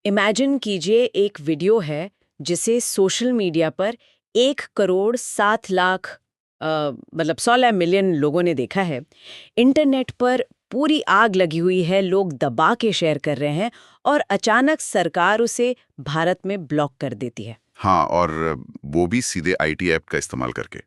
Imagine कीजिए एक video है जिसे सोशल मीडिया पर 1 करोड़ 7 लाख मतलब 16 मिलियन लोगों ने देखा है। इंटरनेट पर पूरी आग लगी हुई है, लोग दबा के शेयर कर रहे हैं और अचानक सरकार उसे भारत में ब्लॉक कर देती है। हाँ, और वो भी सीधे आईटी ऐप का इस्तेमाल करके।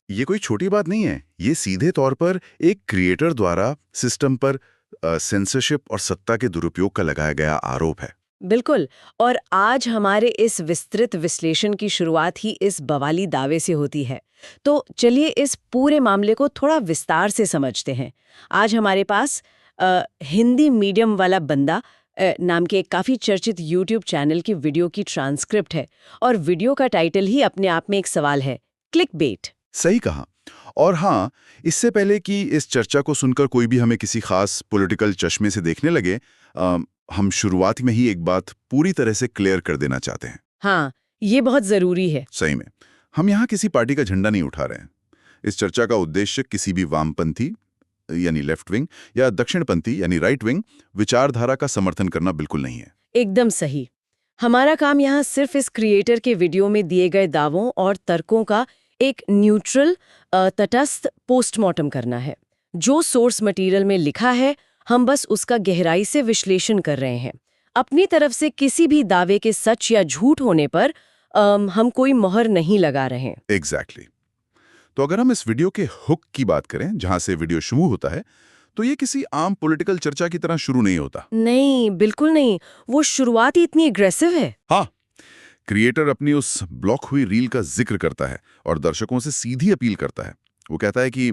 ये कोई छोटी बात नहीं है। ये सीधे तौर पर एक क्रिएटर द्वारा सिस्टम पर सेंसरशिप और सत्ता के दुरुपयोग का लगाया गया आरोप है। बिल्कुल। और आज हमारे इस विस्तृत विश्लेषण की शुरुआत ही इस बवाली दावे से होती है। तो चलिए इस पूरे मामले को थोड़ा विस्तार से समझते हैं। आज हमारे पास हिंदी मीडियम वाला बंदा नाम के एक काफ़ी चर्चित यूट्यूब चैनल की वीडियो की ट्रांसक्रिप्ट है और वीडियो का टाइटल ही अपने आप में एक सवाल है, क्लिक बेट। सही कहा। और हाँ, इससे पहले कि इस चर्चा को सुनकर कोई भी हमें किसी खास पॉलिटिकल चश्मे से देखने लगे, हम शुरुआत में ही एक बात पूरी तरह से क्लियर कर देना चाहते हैं। हाँ, ये बहुत ज़रूरी है। सही में, हम यहाँ किसी पार्टी का झंडा नहीं उठा रहे हैं। इस चर्चा का उद्देश्य किसी भी वामपंथी यानी लेफ्ट विंग या दक्षिणपंथी यानी राइट विंग विचारधारा का समर्थन करना बिल्कुल नहीं है। एकदम सही। हमारा काम यहाँ सिर्फ इस क्रिएटर के वीडियो में दिए गए दावों और तर्कों का एक न्यूट्रल तटस्थ पोस्टमार्टम करना है। जो सोर्स मटेरियल में लिखा है, हम बस उसका गहराई से विश्लेषण कर रहे हैं। अपनी तरफ से किसी भी दावे के सच या झूठ होने पर हम कोई मोहर नहीं लगा रहे हैं। एग्जैक्टली। तो अगर हम इस वीडियो के हुक की बात करें, जहां से वीडियो शुरू होता है, तो ये किसी आम पॉलिटिकल चर्चा की तरह शुरू नहीं होता। नहीं, बिल्कुल नहीं। वो शुरुआत ही इतनी एग्रेसिव है। हाँ, क्रिएटर अपनी उस ब्लॉक हुई रील का जिक्र करता है और दर्शकों से सीधी अपील करता है। वो कहता है कि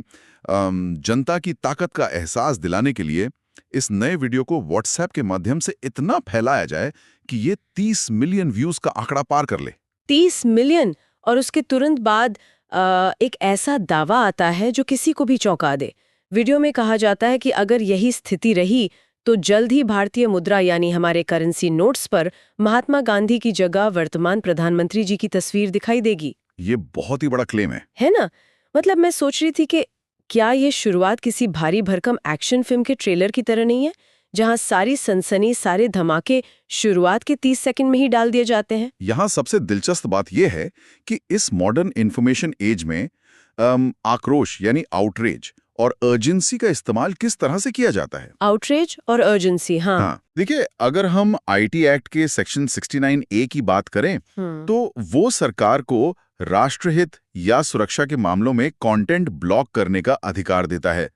जनता की ताकत का एहसास दिलाने के लिए इस नए वीडियो को व्हाट्सएप के माध्यम से इतना फैलाया जाए कि ये 30 मिलियन व्यूज का आंकड़ा पार कर ले। 30 मिलियन! और उसके तुरंत बाद एक ऐसा दावा आता है जो किसी को भी चौंका दे। वीडियो में कहा जाता है कि अगर यही स्थिति रही तो जल्द ही भारतीय मुद्रा यानी हमारे करेंसी नोट्स पर महात्मा गांधी की जगह वर्तमान प्रधानमंत्री जी की तस्वीर दिखाई देगी। ये बहुत ही बड़ा क्लेम है ना? मतलब मैं सोच रही थी कि क्या ये शुरुआत किसी भारी भरकम एक्शन फिल्म के ट्रेलर की तरह नहीं है, जहां सारी सनसनी, सारे धमाके शुरुआत के 30 सेकंड में ही डाल दिए जाते हैं। यहाँ सबसे दिलचस्प बात यह है कि इस मॉडर्न इंफॉर्मेशन एज में आक्रोश यानी आउटरेज और अर्जेंसी का इस्तेमाल किस तरह से किया जाता है। आउटरेज और अर्जेंसी, हाँ। हाँ, देखिए, अगर हम आईटी एक्ट के सेक्शन 69A की बात करें, तो वो सरकार को राष्ट्रहित या सुरक्षा के मामलों में कंटेंट ब्लॉक करने का अधिकार देता है।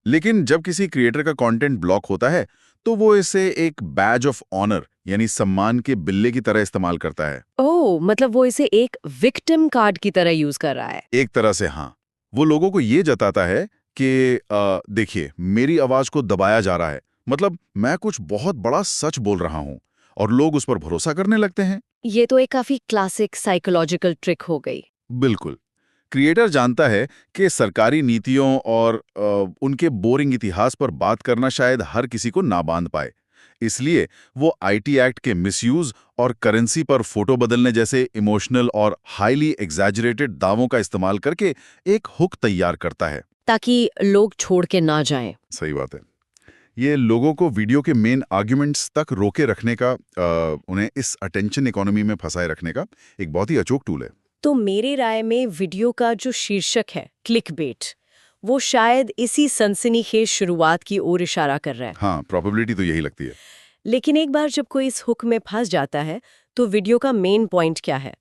लेकिन जब किसी क्रिएटर का कंटेंट ब्लॉक होता है, तो वो इसे एक बैज ऑफ ऑनर यानी सम्मान के बिल्ले की तरह इस्तेमाल करता है। ओह, मतलब वो इसे एक विक्टिम कार्ड की तरह यूज कर रहा है। एक तरह से हाँ, वो लोगों को ये जताता है कि देखिए, मेरी आवाज को दबाया जा रहा है, मतलब मैं कुछ बहुत बड़ा सच बोल रहा हूँ, और लोग उस पर भरोसा करने लगते हैं। ये तो एक काफी क्लासिक साइकोलॉजिकल ट्रिक हो गई। बिल्कुल। क्रिएटर जानता है कि सरकारी नीतियों और उनके बोरिंग इतिहास पर बात करना शायद हर किसी को ना बांध पाए। इसलिए वो आईटी एक्ट के मिसयूज और करेंसी पर फोटो बदलने जैसे इमोशनल और हाईली एग्जैजरेटेड दावों का इस्तेमाल करके एक हुक तैयार करता है, ताकि लोग छोड़ के ना जाएं। सही बात है। ये लोगों को वीडियो के मेन आर्ग्यूमेंट्स तक रोके रखने का, उन्हें इस अटेंशन इकोनॉमी में फंसाए रखने का एक बहुत ही अचूक टूल है। तो मेरी राय में वीडियो का जो शीर्षक है क्लिकबेट, वो शायद इसी सनसनीखेज शुरुआत की ओर इशारा कर रहा है। हाँ, प्रोबेबिलिटी तो यही लगती है। लेकिन एक बार जब कोई इस हुक में फंस जाता है, तो वीडियो का मेन पॉइंट क्या है?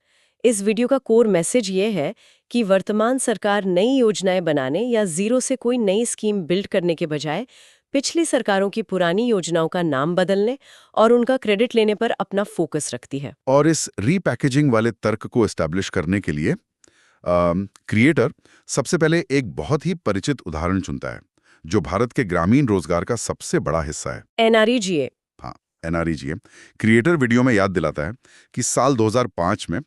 इस वीडियो का कोर मैसेज ये है कि वर्तमान सरकार नई योजनाएं बनाने या जीरो से कोई नई स्कीम बिल्ड करने के बजाय पिछली सरकारों की पुरानी योजनाओं का नाम बदलने और उनका क्रेडिट लेने पर अपना फोकस रखती है। और इस रीपैकेजिंग वाले तर्क को एस्टैब्लिश करने के लिए क्रिएटर सबसे पहले एक बहुत ही परिचित उदाहरण चुनता है, जो भारत के ग्रामीण रोजगार का सबसे बड़ा हिस्सा है। एनआरईजीए। हाँ, एनआरईजीए। क्रिएटर वीडियो में याद दिलाता है कि साल 2005 में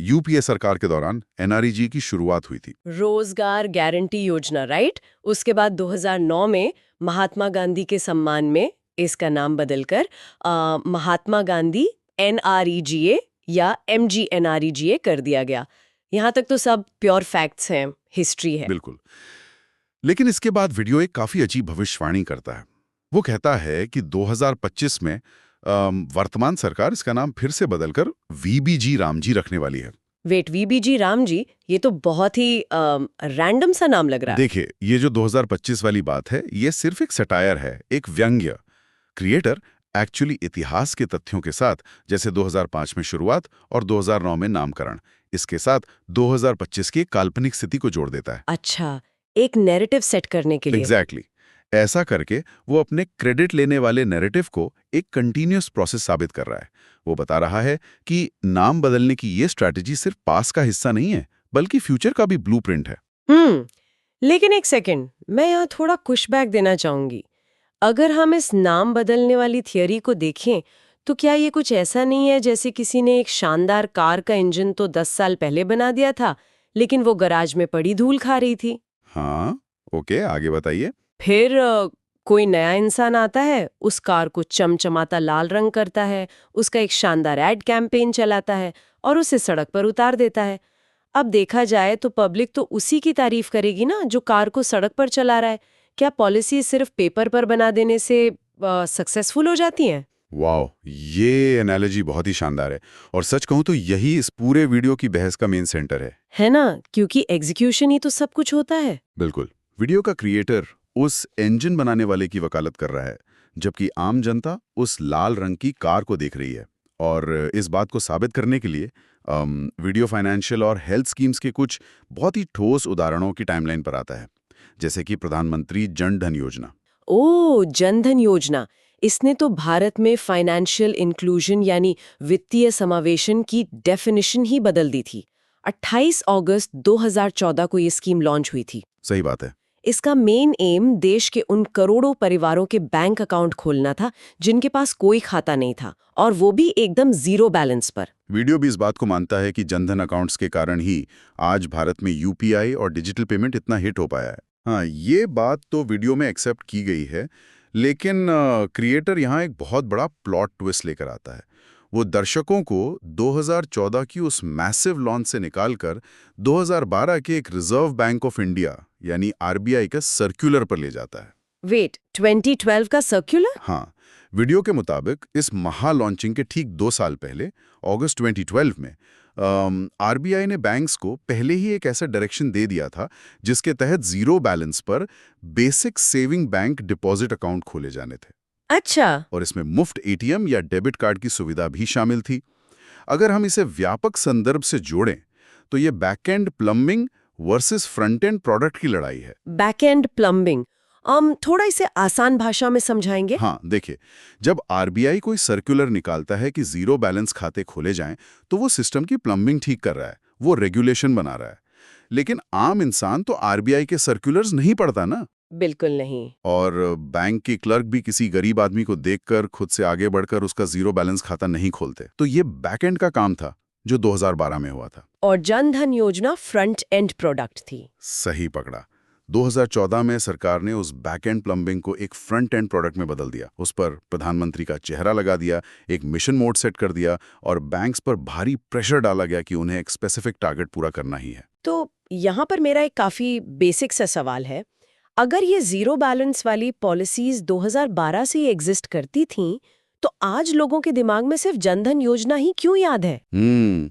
यूपीए सरकार के दौरान एनआरईजी की शुरुआत हुई थी। रोजगार गारंटी योजना, राइट? उसके बाद 2009 में महात्मा गांधी के सम्मान में इसका नाम बदलकर महात्मा गांधी एनआरईजीए या एमजीएनआरईजीए कर दिया गया। यहाँ तक तो सब प्योर फैक्ट्स हैं, हिस्ट्री है। बिल्कुल। लेकिन इसके बाद वीडियो एक काफी अजीब भविष्यवाणी करता है। वो कहता है कि 2025 में वर्तमान सरकार इसका नाम फिर से बदलकर वीबीजी रामजी रखने वाली है। वेट, वीबीजी राम जी, ये तो बहुत ही रैंडम सा नाम लग रहा है। देखिए, ये जो 2025 वाली बात है, ये सिर्फ एक सटायर है, एक व्यंग्य। क्रिएटर एक्चुअली इतिहास के तथ्यों के साथ, जैसे 2005 में शुरुआत और 2009 में नामकरण, इसके साथ 2025 की काल्पनिक स्थिति को जोड़ देता है। अच्छा, एक नैरेटिव सेट करने के लिए। एग्जैक्टली ऐसा करके वो अपने क्रेडिट लेने वाले नैरेटिव को एक कंटिन्यूअस प्रोसेस साबित कर रहा है। वो बता रहा है कि नाम बदलने की ये स्ट्रैटेजी सिर्फ पास का हिस्सा नहीं है, बल्कि फ्यूचर का भी ब्लूप्रिंट है। लेकिन एक सेकंड, मैं यहाँ थोड़ा पुशबैक देना चाहूंगी। अगर हम इस नाम बदलने वाली थियरी को देखें, तो क्या ये कुछ ऐसा नहीं है जैसे किसी ने एक शानदार कार का इंजन तो 10 साल पहले बना दिया था, लेकिन वो गराज में पड़ी धूल खा रही थी। हाँ, ओके, आगे बताइए। फिर कोई नया इंसान आता है, उस कार को चमचमाता लाल रंग करता है, उसका एक शानदार एड कैंपेन चलाता है और उसे सड़क पर उतार देता है। अब देखा जाए तो पब्लिक तो उसी की तारीफ करेगी ना, जो कार को सड़क पर चला रहा है। क्या पॉलिसी सिर्फ पेपर पर बना देने से सक्सेसफुल हो जाती हैं? वाह, ये एनालॉजी बहुत ही शानदार है और सच कहूं तो यही इस पूरे वीडियो की बहस का मेन सेंटर है ना? क्योंकि एग्जीक्यूशन ही तो सब कुछ होता है। बिल्कुल। वीडियो का क्रिएटर उस इंजन बनाने वाले की वकालत कर रहा है, जबकि आम जनता उस लाल रंग की कार को देख रही है। और इस बात को साबित करने के लिए वीडियो फाइनेंशियल और हेल्थ स्कीम्स के कुछ बहुत ही ठोस उदाहरणों की टाइमलाइन पर आता है, जैसे कि प्रधानमंत्री जन धन योजना। ओ, जन धन योजना, इसने तो भारत में फाइनेंशियल इंक्लूजन यानी वित्तीय समावेशन की डेफिनेशन ही बदल दी थी। 28 अगस्त 2014 को ये स्कीम लॉन्च हुई थी। सही बात है। इसका मेन एम देश के उन करोड़ों परिवारों के बैंक अकाउंट खोलना था जिनके पास कोई खाता नहीं था, और वो भी एकदम जीरो बैलेंस पर। वीडियो भी इस बात को मानता है कि जनधन अकाउंट्स के कारण ही आज भारत में यूपीआई और डिजिटल पेमेंट इतना हिट हो पाया है। हाँ, ये बात तो वीडियो में एक्सेप्ट की गई है, लेकिन क्रिएटर यहाँ एक बहुत बड़ा प्लॉट ट्विस्ट लेकर आता है। वो दर्शकों को 2014 की उस मैसिव लॉन्च से निकालकर 2012 के एक रिजर्व बैंक ऑफ इंडिया यानी आरबीआई का सर्कुलर पर ले जाता है। वेट, 2012 का सर्कुलर? हाँ, वीडियो के मुताबिक इस महा लॉन्चिंग के ठीक 2 साल पहले अगस्त 2012 में आरबीआई ने बैंक्स को पहले ही एक ऐसा डायरेक्शन दे दिया था जिसके तहत जीरो बैलेंस पर basic saving bank deposit account खोले जाने थे। अच्छा। और इसमें मुफ्त एटीएम या डेबिट कार्ड की सुविधा भी शामिल थी। अगर हम इसे व्यापक संदर्भ से जोड़ें तो ये backend plumbing versus front end product की लड़ाई है। बैकएंड प्लम्बिंग, थोड़ा इसे आसान भाषा में समझाएंगे? हाँ, देखिए, जब आरबीआई कोई सर्कुलर निकालता है कि जीरो बैलेंस खाते खोले जाएं, तो वो सिस्टम की प्लम्बिंग ठीक कर रहा है, वो रेगुलेशन बना रहा है। लेकिन आम इंसान तो आरबीआई के सर्कुलर्स नहीं पढ़ता ना। बिल्कुल नहीं। और बैंक के क्लर्क भी किसी गरीब आदमी को देखकर खुद से आगे बढ़कर उसका जीरो बैलेंस खाता नहीं खोलते। तो ये बैकएंड का काम था जो 2012 में हुआ था। और जन धन योजना फ्रंट एंड प्रोडक्ट थी। सही पकड़ा। 2014 में सरकार ने उस बैक एंड प्लम्बिंग को एक फ्रंट एंड प्रोडक्ट में बदल दिया। उस पर प्रधानमंत्री का चेहरा लगा दिया, एक मिशन मोड सेट कर दिया और बैंक्स पर भारी प्रेशर डाला गया कि उन्हें एक स्पेसिफिक टारगेट पूरा करना ही है। तो यहाँ पर मेरा एक काफी बेसिक सा सवाल है, अगर ये जीरो बैलेंस वाली पॉलिसीज 2012 से ही एग्जिस्ट करती थीं, तो आज लोगों के दिमाग में सिर्फ जन धन योजना ही क्यों याद है?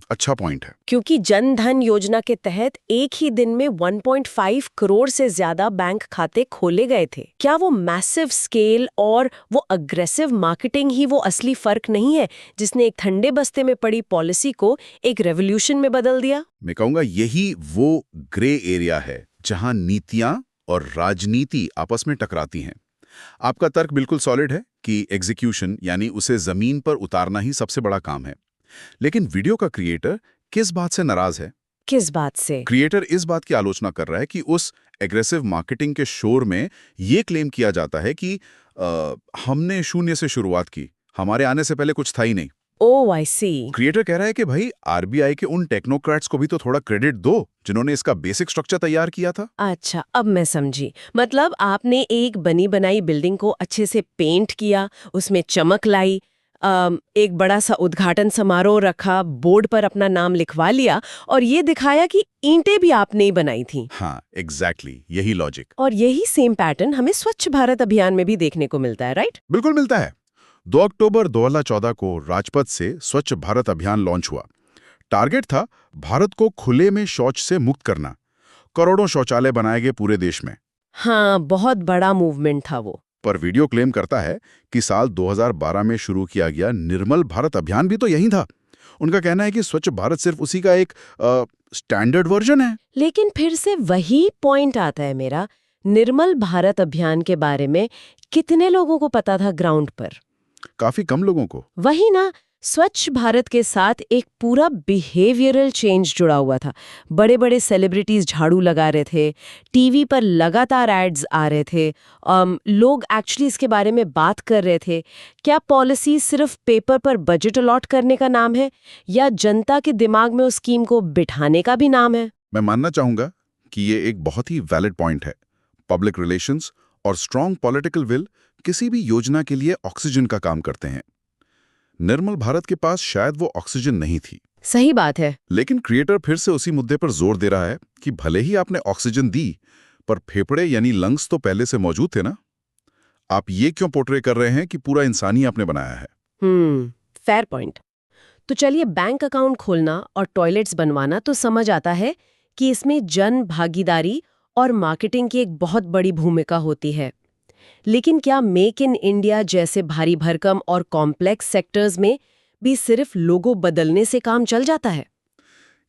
अच्छा पॉइंट है। क्योंकि जन धन योजना के तहत एक ही दिन में 1.5 करोड़ से ज्यादा बैंक खाते खोले गए थे। क्या वो मैसिव स्केल और वो अग्रेसिव मार्केटिंग ही वो असली फर्क नहीं है जिसने एक ठंडे बस्ते में पड़ी पॉलिसी को एक रेवोल्यूशन में बदल दिया? मैं कहूंगा यही वो ग्रे एरिया है जहां नीतियां और राजनीति आपस में टकराती हैं। आपका तर्क बिल्कुल सॉलिड है कि एग्जीक्यूशन यानी उसे जमीन पर उतारना ही सबसे बड़ा काम है। लेकिन वीडियो का क्रिएटर किस बात से नाराज है? किस बात से? क्रिएटर इस बात की आलोचना कर रहा है कि उस एग्रेसिव मार्केटिंग के शोर में ये क्लेम किया जाता है कि हमने शून्य से शुरुआत की, हमारे आने से पहले कुछ था ही नहीं। ओह, आई सी। क्रिएटर कह रहा है कि भाई आरबीआई के उन टेक्नोक्रेट्स को भी तो थोड़ा क्रेडिट दो जिन्होंने इसका बेसिक स्ट्रक्चर तैयार किया था। अच्छा, अब मैं समझी। मतलब आपने एक बनी बनाई बिल्डिंग को अच्छे से पेंट किया, उसमें चमक लाई, एक बड़ा सा उद्घाटन समारोह रखा, बोर्ड पर अपना नाम लिखवा लिया और ये दिखाया कि ईंटें भी आपने ही बनाई थी। हाँ, एग्जैक्टली, यही लॉजिक। और यही सेम पैटर्न हमें स्वच्छ भारत अभियान में भी देखने को मिलता है, राइट? बिल्कुल मिलता है। 2 अक्टूबर 2014 को राजपथ से स्वच्छ भारत अभियान लॉन्च हुआ। टारगेट था भारत को खुले में शौच से मुक्त करना। करोड़ों शौचालय बनाए गए पूरे देश में। हाँ, बहुत बड़ा मूवमेंट था वो। पर वीडियो क्लेम करता है कि साल 2012 में शुरू किया गया निर्मल भारत अभियान भी तो यही था। उनका कहना है कि स्वच्छ भारत सिर्फ उसी का एक स्टैंडर्ड वर्जन है। लेकिन फिर से वही पॉइंट आता है मेरा, निर्मल भारत अभियान के बारे में कितने लोगों को पता था ग्राउंड पर? काफी कम लोगों को। वही ना, स्वच्छ भारत के साथ एक पूरा बिहेवियरल चेंज जुड़ा हुआ था। बड़े बड़े सेलिब्रिटीज झाड़ू लगा रहे थे, टीवी पर लगातार एड्स आ रहे थे, लोग एक्चुअली इसके बारे में बात कर रहे थे। क्या पॉलिसी सिर्फ पेपर पर बजट अलॉट करने का नाम है, या जनता के दिमाग में उस स्कीम को बिठाने का भी नाम है? मैं मानना चाहूंगा कि ये एक बहुत ही वैलिड पॉइंट है। पब्लिक रिलेशंस और स्ट्रॉन्ग पॉलिटिकल विल किसी भी योजना के लिए ऑक्सीजन का काम करते हैं। निर्मल भारत के पास शायद वो ऑक्सीजन नहीं थी। सही बात है। लेकिन क्रिएटर फिर से उसी मुद्दे पर जोर दे रहा है कि भले ही आपने ऑक्सीजन दी, पर फेफड़े यानी लंग्स तो पहले से मौजूद थे ना। आप ये क्यों पोर्ट्रे कर रहे हैं कि पूरा इंसान ही आपने बनाया है? Fair point. तो चलिए, बैंक अकाउंट खोलना और टॉयलेट्स बनवाना तो समझ आता है कि इसमें जन भागीदारी और मार्केटिंग की एक बहुत बड़ी भूमिका होती है। लेकिन क्या मेक इन इंडिया जैसे भारी भरकम और कॉम्प्लेक्स सेक्टर्स में भी सिर्फ लोगो बदलने से काम चल जाता है?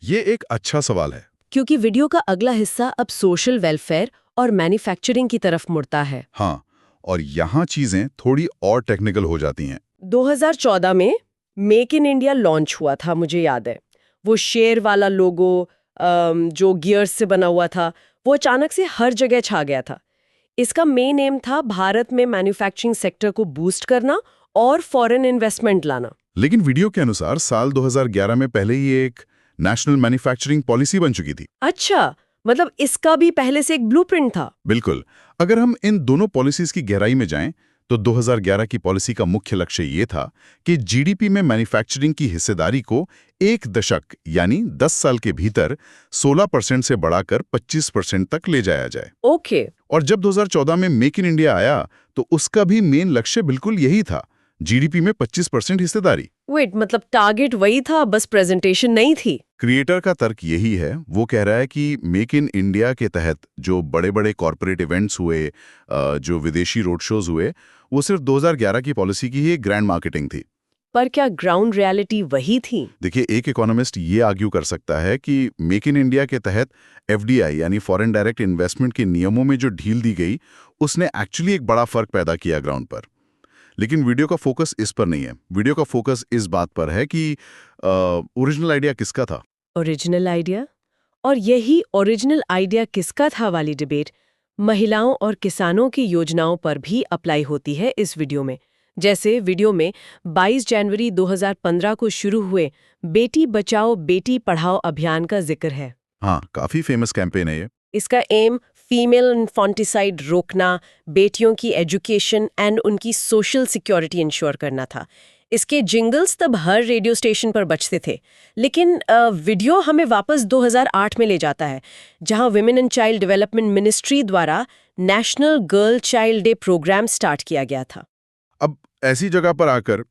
ये एक अच्छा सवाल है। क्योंकि वीडियो का अगला हिस्सा अब सोशल वेलफेयर और मैन्युफैक्चरिंग की तरफ मुड़ता है। हाँ, और यहाँ चीजें थोड़ी और टेक्निकल हो जाती हैं। 2014 में मेक इन इंडिया लॉन्च हुआ था, मुझे याद है। वो शेर वाला लोगो जो गियर्स से बना हुआ था, वो अचानक से हर जगह छा गया था। इसका मेन एम था भारत में मैन्युफैक्चरिंग सेक्टर को बूस्ट करना और फॉरेन इन्वेस्टमेंट लाना। लेकिन वीडियो के अनुसार साल 2011 में पहले ही एक नेशनल मैन्युफैक्चरिंग पॉलिसी बन चुकी थी। अच्छा, मतलब इसका भी पहले से एक ब्लूप्रिंट था। बिल्कुल। अगर हम इन दोनों पॉलिसीज की गहराई में जाएं, तो 2011 की पॉलिसी का मुख्य लक्ष्य ये था कि जीडीपी में मैन्युफैक्चरिंग की हिस्सेदारी को एक दशक यानी 10 साल के भीतर 16% से बढ़ाकर 25% तक ले जाया जाए। ओके। और जब 2014 में मेक इन इंडिया आया, तो उसका भी मेन लक्ष्य बिल्कुल यही था, जीडीपी में 25% हिस्सेदारी। वेट, मतलब टारगेट वही था, बस प्रेजेंटेशन नहीं थी। क्रिएटर का तर्क यही है। वो कह रहा है कि मेक इन इंडिया के तहत जो बड़े-बड़े कॉर्पोरेट इवेंट्स हुए, जो विदेशी रोड शोज हुए, वो सिर्फ 2011 की पॉलिसी की ही एक ग्रैंड मार्केटिंग थी। पर क्या ग्राउंड रियलिटी वही थी? देखिए, एक इकोनॉमिस्ट ये आर्ग्यू कर सकता है कि मेक इन इंडिया के तहत एफडीआई यानी फॉरेन डायरेक्ट इन्वेस्टमेंट के नियमों में जो ढील दी गई, उसने एक्चुअली एक बड़ा फर्क पैदा किया ग्राउंड पर। लेकिन वीडियो का फोकस इस पर नहीं है। वीडियो का फोकस इस बात पर है कि ओरिजिनल आइडिया किसका था। Original idea? और यही ओरिजिनल आइडिया किसका था वाली डिबेट महिलाओं और किसानों की योजनाओं पर भी अप्लाई होती है इस वीडियो में। जैसे वीडियो में 22 जनवरी 2015 को शुरू हुए बेटी बचाओ बेटी पढ़ाओ अभियान का जिक्र है। हाँ, काफी फेमस कैंपेन है ये। इसका एम फीमेल इन्फॉन्टिसाइड रोकना, बेटियों की एजुकेशन एंड उनकी सोशल सिक्योरिटी इंश्योर करना था। इसके जिंगल्स तब हर रेडियो स्टेशन पर बजते थे। लेकिन वीडियो हमें वापस 2008 में ले जाता है, जहां women and child development ministry द्वारा national girl child day programme start किया गया था। अब ऐसी जगह पर आकर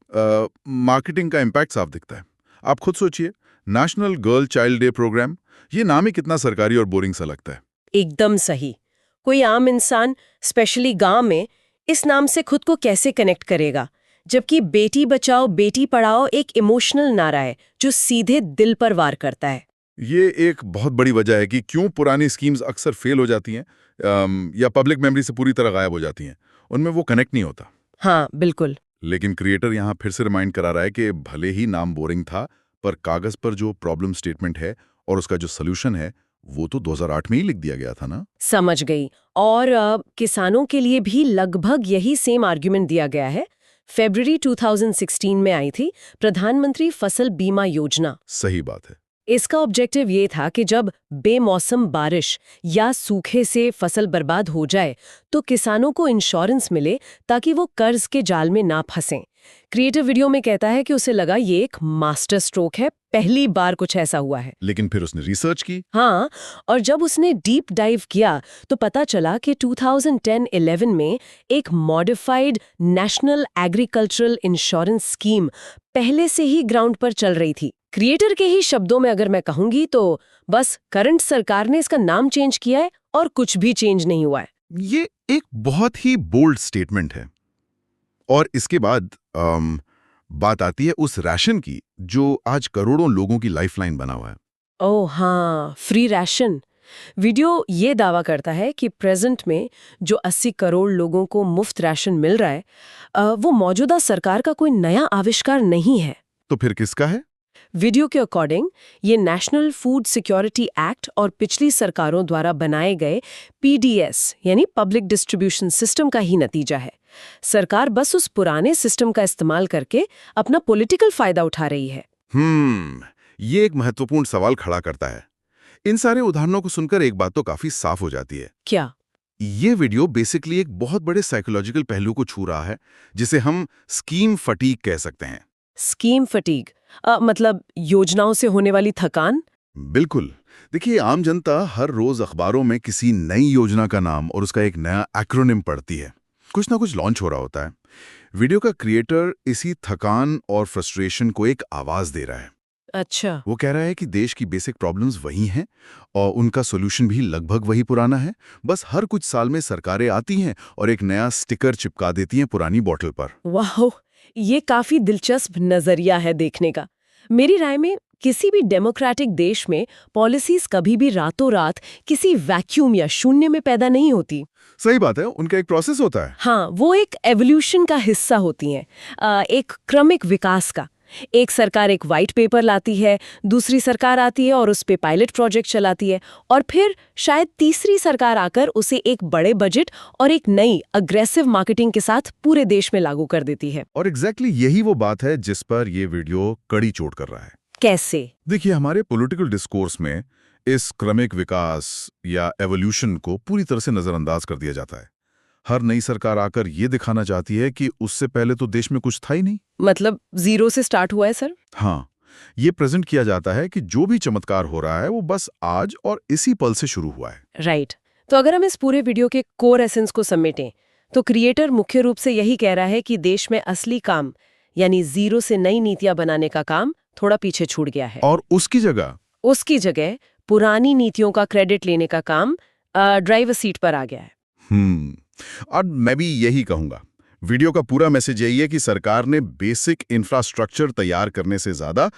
मार्केटिंग का इम्पैक्ट साफ दिखता है। आप खुद सोचिए, national girl child day programme, ये नाम ही कितना सरकारी और बोरिंग सा लगता है। एकदम सही। कोई आम इंसान, स्पेशली गांव में, इस नाम से खुद को कैसे कनेक्ट करेगा? जबकि बेटी बचाओ बेटी पढ़ाओ एक इमोशनल नारा है जो सीधे दिल पर वार करता है। ये एक बहुत बड़ी वजह है कि क्यों पुरानी स्कीम्स अक्सर फेल हो जाती हैं या पब्लिक मेमोरी से पूरी तरह गायब हो जाती हैं। उनमें वो कनेक्ट नहीं होता। हाँ, बिल्कुल। लेकिन क्रिएटर यहाँ फिर से रिमाइंड करा रहा है कि भले ही नाम बोरिंग था, पर कागज पर जो प्रॉब्लम स्टेटमेंट है और उसका जो सोल्यूशन है, वो तो 2008 में ही लिख दिया गया था ना। समझ गई। और किसानों के लिए भी लगभग यही सेम आर्ग्यूमेंट दिया गया है। फरवरी 2016 में आई थी प्रधानमंत्री फसल बीमा योजना। सही बात है। इसका ऑब्जेक्टिव ये था कि जब बेमौसम बारिश या सूखे से फसल बर्बाद हो जाए तो किसानों को इंश्योरेंस मिले ताकि वो कर्ज के जाल में ना फंसें। क्रिएटिव वीडियो में कहता है कि उसे लगा ये एक मास्टर स्ट्रोक है, पहली बार कुछ ऐसा हुआ है। लेकिन फिर उसने रिसर्च की। हाँ, और जब उसने डीप डाइव किया तो पता चला कि 2010-11 में एक modified national agricultural insurance scheme पहले से ही ग्राउंड पर चल रही थी। क्रिएटर के ही शब्दों में अगर मैं कहूंगी तो बस करंट सरकार ने इसका नाम चेंज किया है और कुछ भी चेंज नहीं हुआ है। ये एक बहुत ही बोल्ड स्टेटमेंट है। और इसके बाद बात आती है उस राशन की जो आज करोड़ों लोगों की लाइफलाइन बना हुआ है। ओह हाँ, फ्री राशन। वीडियो ये दावा करता है कि प्रेजेंट में जो 80 करोड़ लोगों को मुफ्त राशन मिल रहा है वो मौजूदा सरकार का कोई नया आविष्कार नहीं है। तो फिर किसका है? वीडियो के अकॉर्डिंग ये नेशनल फूड सिक्योरिटी एक्ट और पिछली सरकारों द्वारा बनाए गए पीडीएस यानी पब्लिक डिस्ट्रीब्यूशन सिस्टम का ही नतीजा है। सरकार बस उस पुराने सिस्टम का इस्तेमाल करके अपना पॉलिटिकल फायदा उठा रही है। ये एक महत्वपूर्ण सवाल खड़ा करता है। इन सारे उदाहरणों को सुनकर एक बात तो काफी साफ हो जाती है। क्या? ये वीडियो बेसिकली एक बहुत बड़े साइकोलॉजिकल पहलू को छू रहा है, जिसे हम स्कीम फटीग कह सकते हैं। स्कीम फटीग मतलब योजनाओं से होने वाली थकान? बिल्कुल। देखिए, आम जनता हर रोज अखबारों में किसी नई योजना का नाम और उसका एक नया एक्रोनिम पढ़ती है। कुछ ना कुछ लॉन्च हो रहा होता है। वीडियो का क्रिएटर इसी थकान और फ्रस्ट्रेशन को एक आवाज दे रहा है। अच्छा। वो कह रहा है कि देश की बेसिक प्रॉब्लम्स वही हैं और उनका सॉल्यूशन भी लगभग वही पुराना है। बस हर कुछ साल में सरकारें आती हैं और एक नया स्टिकर चिपका देती हैं पुरानी बॉटल पर। वाह, ये काफी दिलचस्प नजरिया है देखने का। मेरी राय में किसी भी डेमोक्रेटिक देश में पॉलिसीज कभी भी रातों रात किसी वैक्यूम या शून्य में पैदा नहीं होती। सही बात है, उनका एक प्रोसेस होता है। हाँ, वो एक एवोल्यूशन का हिस्सा होती हैं, एक क्रमिक विकास का। एक सरकार एक वाइट पेपर लाती है, दूसरी सरकार आती है और उस पे पायलट प्रोजेक्ट चलाती है, और फिर शायद तीसरी सरकार आकर उसे एक बड़े बजट और एक नई अग्रेसिव मार्केटिंग के साथ पूरे देश में लागू कर देती है। और एग्जैक्टली यही वो बात है जिस पर ये वीडियो कड़ी चोट कर रहा है। कैसे? देखिए, हमारे पॉलिटिकल डिस्कोर्स में इस क्रमिक विकास या एवोल्यूशन को पूरी तरह से नजरअंदाज कर दिया जाता है। हर नई सरकार आकर ये दिखाना चाहती है कि उससे पहले तो देश में कुछ था ही नहीं। मतलब जीरो से स्टार्ट हुआ है सर? हाँ, ये प्रेजेंट किया जाता है कि जो भी चमत्कार हो रहा है वो बस आज और इसी पल से शुरू हुआ है। राइट। तो अगर हम इस पूरे वीडियो के कोर एसेंस को समेटें तो क्रिएटर मुख्य रूप से यही कह रहा है कि देश में असली काम यानी जीरो से नई नीतियां बनाने का काम थोड़ा पीछे छूट गया है, और उसकी जगह पुरानी नीतियों का क्रेडिट लेने का काम ड्राइवर सीट पर आ गया है। और मैं भी यही कहूंगा। वीडियो का पूरा मैसेज यही है कि सरकार ने बेसिक इंफ्रास्ट्रक्चर तैयार करने से ज्यादा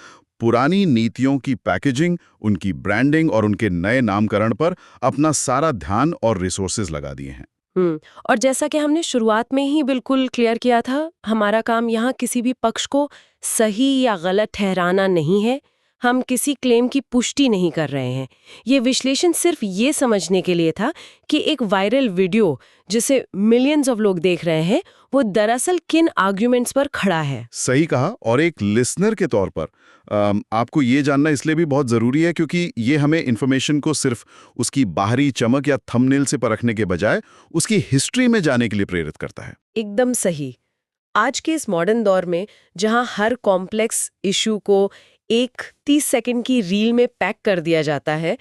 पुरानी नीतियों की पैकेजिंग, उनकी ब्रांडिंग और उनके नए नामकरण पर अपना सारा ध्यान और रिसोर्सेज लगा दिए हैं। और जैसा कि हमने शुरुआत में ही बिल्कुल क्लियर किया था, हमारा काम यहाँ किसी भी पक्ष को सही या गलत ठहराना नहीं है। हम किसी क्लेम की पुष्टि नहीं कर रहे हैं। ये विश्लेषण सिर्फ ये समझने के लिए था कि एक वायरल वीडियो जिसे मिलियंस ऑफ लोग देख रहे हैं वो दरअसल किन आर्ग्यूमेंट्स पर खड़ा है। सही कहा। और एक लिसनर के तौर पर आपको ये जानना इसलिए भी बहुत जरूरी है क्योंकि ये हमें इन्फॉर्मेशन को सिर्फ उसकी बाहरी चमक या थंबनेल से परखने के बजाय उसकी हिस्ट्री में जाने के लिए प्रेरित करता है। एकदम सही। आज के इस मॉडर्न दौर में जहां हर कॉम्प्लेक्स इशू को एक 30 सेकंड की रील में पैक कर दिया जाता है,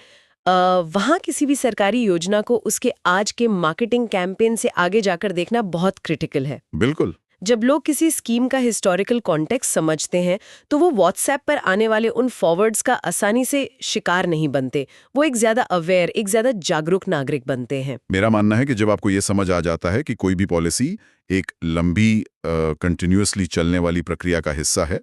वहां किसी भी सरकारी योजना को उसके आज के मार्केटिंग कैंपेन से आगे जाकर देखना बहुत क्रिटिकल है। बिल्कुल। जब लोग किसी स्कीम का हिस्टोरिकल कॉन्टेक्स्ट समझते हैं तो वो व्हाट्सएप पर आने वाले उन फॉरवर्ड्स का आसानी से शिकार नहीं बनते। वो एक ज्यादा अवेयर, एक ज्यादा जागरूक नागरिक बनते हैं। मेरा मानना है कि जब आपको ये समझ आ जाता है कि कोई भी पॉलिसी एक लंबी कंटिन्यूअसली चलने वाली प्रक्रिया का हिस्सा है,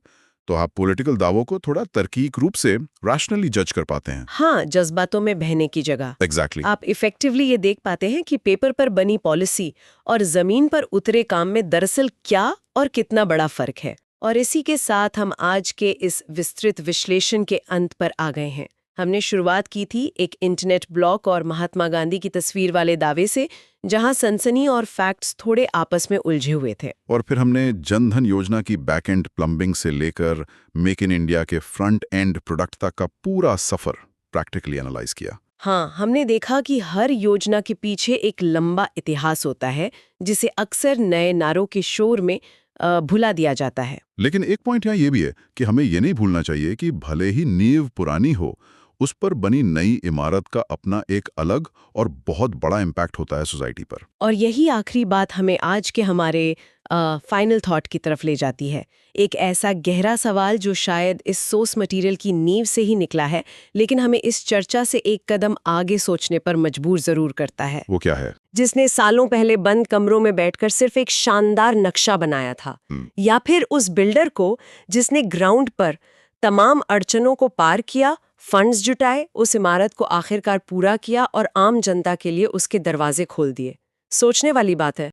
तो आप पॉलिटिकल दावों को थोड़ा तार्किक रूप से रैशनली जज कर पाते हैं। हाँ, जज्बातों में बहने की जगह। एग्जैक्टली। आप इफेक्टिवली ये देख पाते हैं कि पेपर पर बनी पॉलिसी और जमीन पर उतरे काम में दरअसल क्या और कितना बड़ा फर्क है। और इसी के साथ हम आज के इस विस्तृत विश्लेषण के अंत पर आ गए हैं। हमने शुरुआत की थी एक इंटरनेट ब्लॉग और महात्मा गांधी की तस्वीर वाले दावे से, जहां सनसनी और फैक्ट्स थोड़े आपस में उलझे हुए थे। और फिर हमने जनधन योजना की बैक एंड प्लम्बिंग से लेकर मेक इन इंडिया के फ्रंट एंड प्रोडक्ट तक का पूरा सफर प्रैक्टिकली एनालाइज किया। हाँ, हमने देखा कि हर योजना के पीछे एक लंबा इतिहास होता है जिसे अक्सर नए नारों के शोर में भुला दिया जाता है। लेकिन एक पॉइंट यहाँ ये भी है कि हमें ये नहीं भूलना चाहिए कि भले ही नींव पुरानी हो, उस पर बनी नई इमारत का अपना एक अलग और बहुत बड़ा इम्पैक्ट होता है सोसाइटी पर। और यही आखिरी बात हमें आज के हमारे फाइनल थॉट की तरफ ले जाती है। एक ऐसा गहरा सवाल जो शायद इस सोर्स मटेरियल की नींव से ही निकला है, लेकिन हमें इस चर्चा से एक कदम आगे सोचने पर मजबूर जरूर करता है। वो क्या है? जिसने सालों पहले बंद कमरों में बैठकर सिर्फ एक शानदार नक्शा बनाया था, या फिर उस बिल्डर को जिसने ग्राउंड पर तमाम अड़चनों को पार किया, फंड्स जुटाए, उस इमारत को आखिरकार पूरा किया और आम जनता के लिए उसके दरवाजे खोल दिए। सोचने वाली बात है।